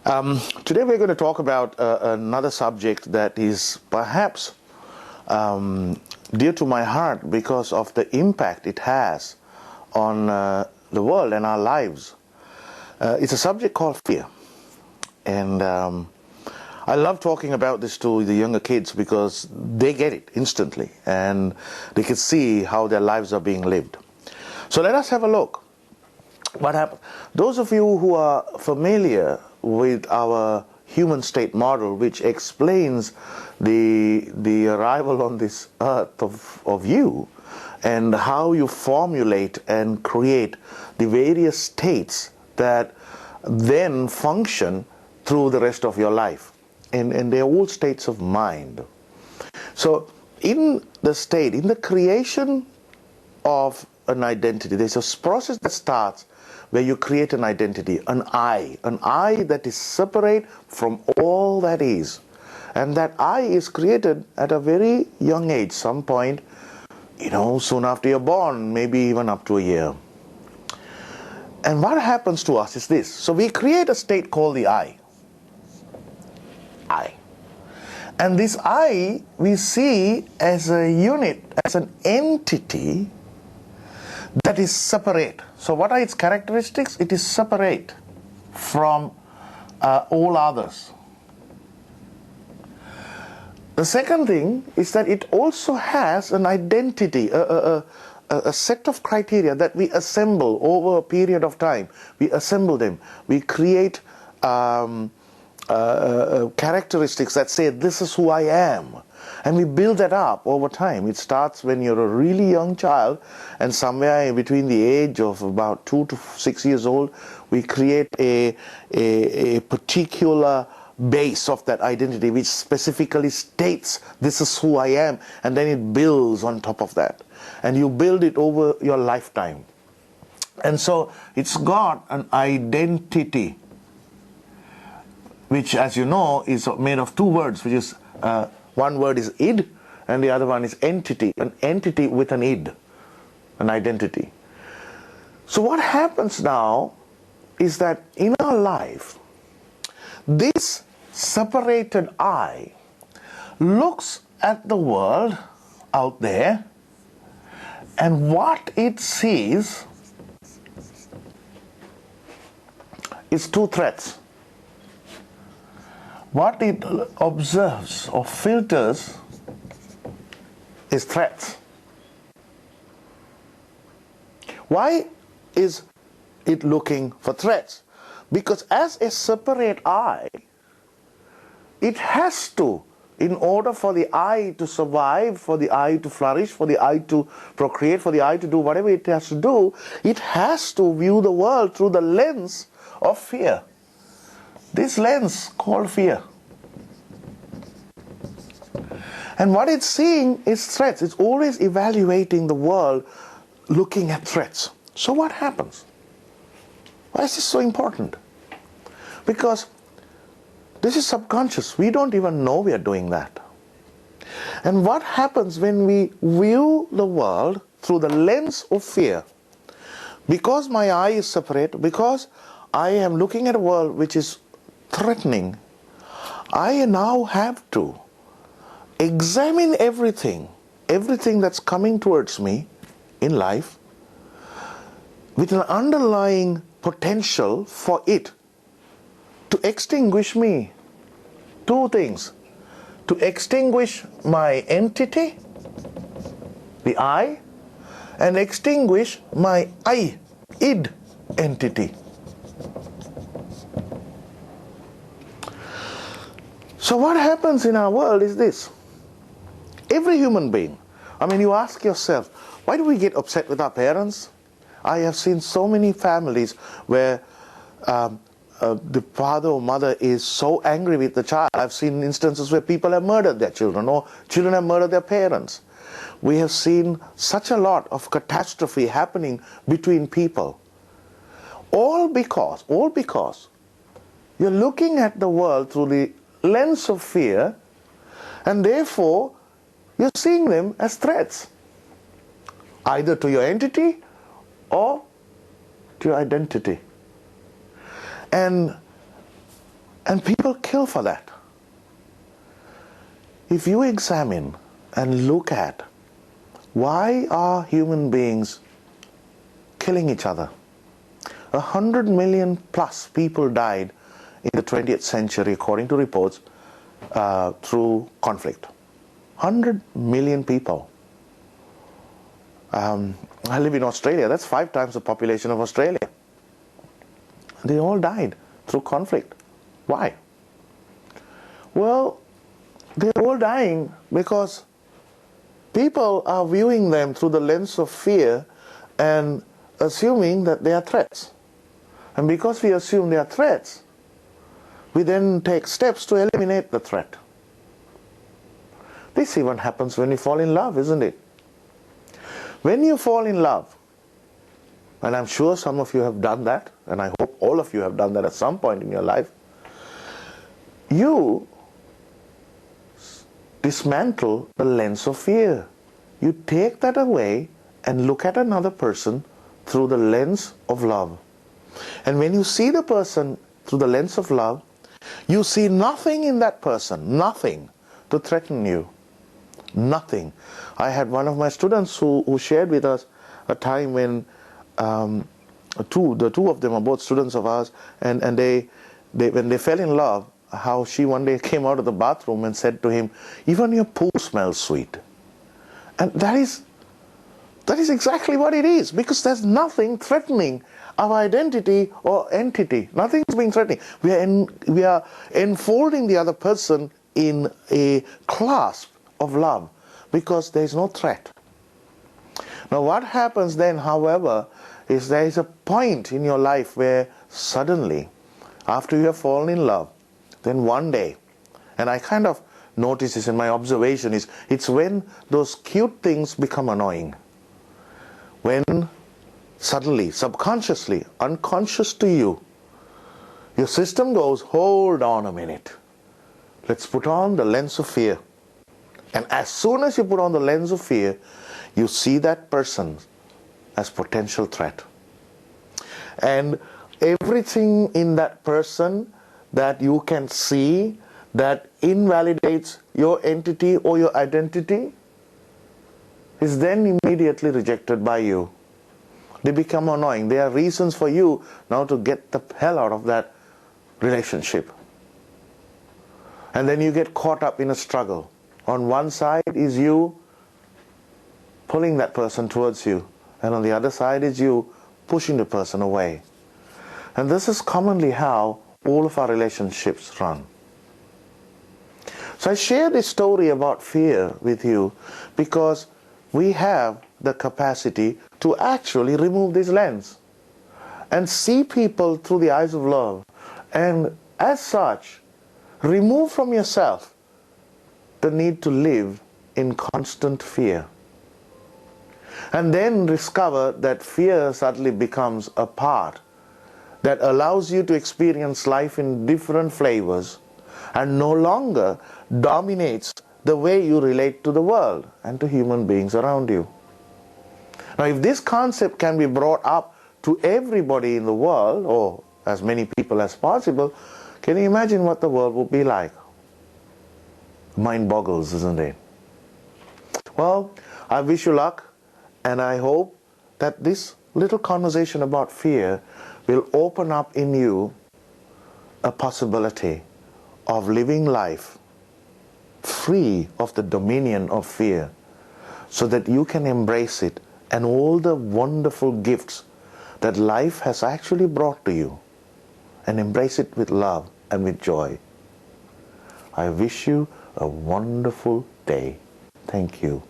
Today we're going to talk about another subject that is perhaps dear to my heart because of the impact it has on the world and our lives. It's a subject called fear. And I love talking about this to the younger kids because they get it instantly and they can see how their lives are being lived. So let us have a look. What happened? Those of you who are familiar with our human state model, which explains the arrival on this earth of you and how you formulate and create the various states that then function through the rest of your life. And they're all states of mind. So in the creation of an identity, there's a process that starts where you create an identity, an I that is separate from all that is. And that I is created at a very young age, some point, soon after you're born, maybe even up to a year. And what happens to us is this. So we create a state called the I. And this I, we see as a unit, as an entity that is separate. So what are its characteristics? It is separate from all others. The second thing is that it also has an identity, a set of criteria that we assemble over a period of time. We assemble them. We create characteristics that say, this is who I am. And we build that up over time. It starts when you're a really young child, and somewhere between the age of about 2 to 6 years old, we create a particular base of that identity which specifically states, this is who I am, and then it builds on top of that. And you build it over your lifetime. And so it's got an identity, which, as you know, is made of two words, which is one word is id, and the other one is entity. An entity with an id, an identity. So what happens now is that in our life, this separated I looks at the world out there, and what it sees is two threats. What it observes or filters is threats. Why is it looking for threats? Because as a separate I, it has to, in order for the I to survive, for the I to flourish, for the I to procreate, for the I to do whatever it has to do, it has to view the world through the lens of fear. This lens called fear. And what it's seeing is threats. It's always evaluating the world looking at threats. So what happens? Why is this so important? Because this is subconscious. We don't even know we are doing that. And what happens when we view the world through the lens of fear? Because my I is separate, because I am looking at a world which is threatening, I now have to examine everything that's coming towards me in life with an underlying potential for it to extinguish me. Two things. To extinguish my entity, the I, and extinguish my id entity. So what happens in our world is this. Every human being, you ask yourself, why do we get upset with our parents? I have seen so many families where the father or mother is so angry with the child. I've seen instances where people have murdered their children, or children have murdered their parents. We have seen such a lot of catastrophe happening between people. All because you're looking at the world through the lens of fear, and therefore you're seeing them as threats, either to your entity or to your identity. And And people kill for that. If you examine and look at why are human beings killing each other? 100 million plus people died in the 20th century, according to reports, through conflict. 100 million people. I live in Australia. That's 5 times the population of Australia. They all died through conflict. Why? Well, they're all dying because people are viewing them through the lens of fear and assuming that they are threats. And because we assume they are threats, we then take steps to eliminate the threat. This even happens when you fall in love, isn't it? When you fall in love, and I'm sure some of you have done that, and I hope all of you have done that at some point in your life, you dismantle the lens of fear. You take that away and look at another person through the lens of love. And when you see the person through the lens of love, you see nothing in that person, nothing to threaten you. Nothing. I had one of my students who shared with us a time when the two of them are both students of ours, and they when they fell in love, how she one day came out of the bathroom and said to him, "Even your poo smells sweet." And that is exactly what it is, because there's nothing threatening our identity or entity. Nothing is being threatening. We are enfolding the other person in a clasp of love because there is no threat. Now what happens then, however, is there is a point in your life where suddenly, after you have fallen in love, then one day, and I kind of notice this in my observation, it's when those cute things become annoying. When suddenly, subconsciously, unconscious to you, your system goes, hold on a minute. Let's put on the lens of fear. And as soon as you put on the lens of fear, you see that person as potential threat. And everything in that person that you can see that invalidates your entity or your identity is then immediately rejected by you. They become annoying. There are reasons for you now to get the hell out of that relationship. And then you get caught up in a struggle. On one side is you pulling that person towards you, and on the other side is you pushing the person away. And this is commonly how all of our relationships run. So I share this story about fear with you because we have the capacity to actually remove this lens and see people through the eyes of love, and as such remove from yourself the need to live in constant fear. And then discover that fear suddenly becomes a part that allows you to experience life in different flavors and no longer dominates the way you relate to the world and to human beings around you. Now, if this concept can be brought up to everybody in the world, or as many people as possible, can you imagine what the world would be like? Mind boggles, isn't it? Well, I wish you luck, and I hope that this little conversation about fear will open up in you a possibility of living life free of the dominion of fear, so that you can embrace it and all the wonderful gifts that life has actually brought to you, and embrace it with love and with joy. I wish you a wonderful day. Thank you.